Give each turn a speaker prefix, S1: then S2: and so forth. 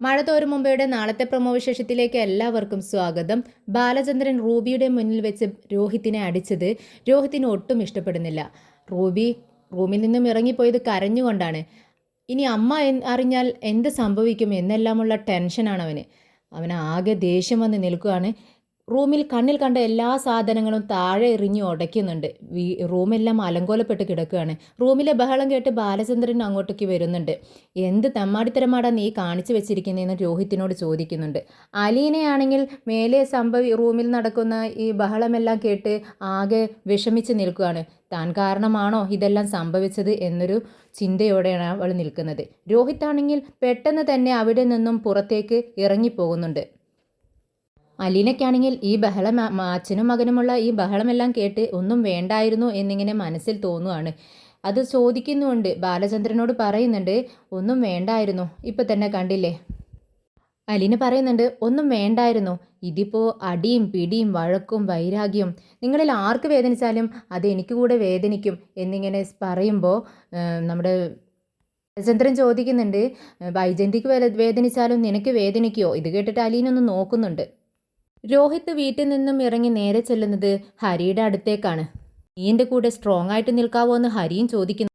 S1: മഴ തോരും മുമ്പയുടെ നാളത്തെ പ്രൊമോ വിശേഷത്തിലേക്ക് എല്ലാവർക്കും സ്വാഗതം. ബാലചന്ദ്രൻ റൂബിയുടെ മുന്നിൽ വെച്ച് രോഹിത്തിനെ അടിച്ചത് രോഹിത്തിന് ഒട്ടും ഇഷ്ടപ്പെടുന്നില്ല. റൂബി റൂമിൽ നിന്നും ഇറങ്ങിപ്പോയത് കരഞ്ഞുകൊണ്ടാണ്. ഇനി അമ്മ അറിഞ്ഞാൽ എന്ത് സംഭവിക്കും എന്നെല്ലാമുള്ള ടെൻഷനാണ് അവന് ആകെ ദേഷ്യം വന്ന് നിൽക്കുകയാണ്. റൂമിൽ കണ്ണിൽ കണ്ട എല്ലാ സാധനങ്ങളും താഴെ എറിഞ്ഞു ഉടയ്ക്കുന്നുണ്ട്. റൂമെല്ലാം അലങ്കോലപ്പെട്ട് കിടക്കുകയാണ്. റൂമിലെ ബഹളം കേട്ട് ബാലചന്ദ്രൻ അങ്ങോട്ടേക്ക് വരുന്നുണ്ട്. എന്ത് തെമ്മാടിത്തരമാടാ നീ കാണിച്ചു വെച്ചിരിക്കുന്നതെന്ന് രോഹിത്തിനോട് ചോദിക്കുന്നുണ്ട്. അലീനയാണെങ്കിൽ മേലെ റൂമിൽ നടക്കുന്ന ഈ ബഹളമെല്ലാം കേട്ട് ആകെ വിഷമിച്ച് നിൽക്കുകയാണ്. താൻ കാരണമാണോ ഇതെല്ലാം സംഭവിച്ചത് എന്നൊരു ചിന്തയോടെയാണ് അവൾ നിൽക്കുന്നത്. രോഹിത്താണെങ്കിൽ പെട്ടെന്ന് തന്നെ അവിടെ നിന്നും പുറത്തേക്ക് ഇറങ്ങിപ്പോകുന്നുണ്ട്. അലീനയ്ക്കാണെങ്കിൽ ഈ ബഹളം അച്ഛനും മകനുമുള്ള ഈ ബഹളമെല്ലാം കേട്ട് ഒന്നും വേണ്ടായിരുന്നു എന്നിങ്ങനെ മനസ്സിൽ തോന്നുകയാണ്. അത് ചോദിക്കുന്നുണ്ട്, ബാലചന്ദ്രനോട് പറയുന്നുണ്ട് ഒന്നും വേണ്ടായിരുന്നു, ഇപ്പം തന്നെ കണ്ടില്ലേ. അലീന പറയുന്നുണ്ട് ഒന്നും വേണ്ടായിരുന്നു, ഇതിപ്പോൾ അടിയും പിടിയും വഴക്കും വൈരാഗ്യവും നിങ്ങളിൽ ആർക്ക് വേദനിച്ചാലും അത് എനിക്ക് കൂടെ വേദനിക്കും എന്നിങ്ങനെ പറയുമ്പോൾ നമ്മുടെ ബാലചന്ദ്രൻ ചോദിക്കുന്നുണ്ട്, വൈജന്തിക്ക് വേദനിച്ചാലും നിനക്ക് വേദനിക്കുമോ? ഇത് കേട്ടിട്ട് അലീന ഒന്ന് നോക്കുന്നുണ്ട്. രോഹിത് വീട്ടിൽ നിന്നും ഇറങ്ങി നേരെ ചെല്ലുന്നത് ഹരിയുടെ അടുത്തേക്കാണ്. നീ എൻ്റെ കൂടെ സ്ട്രോങ് ആയിട്ട് നിൽക്കാവോ എന്ന് ഹരിയും ചോദിക്കുന്നു.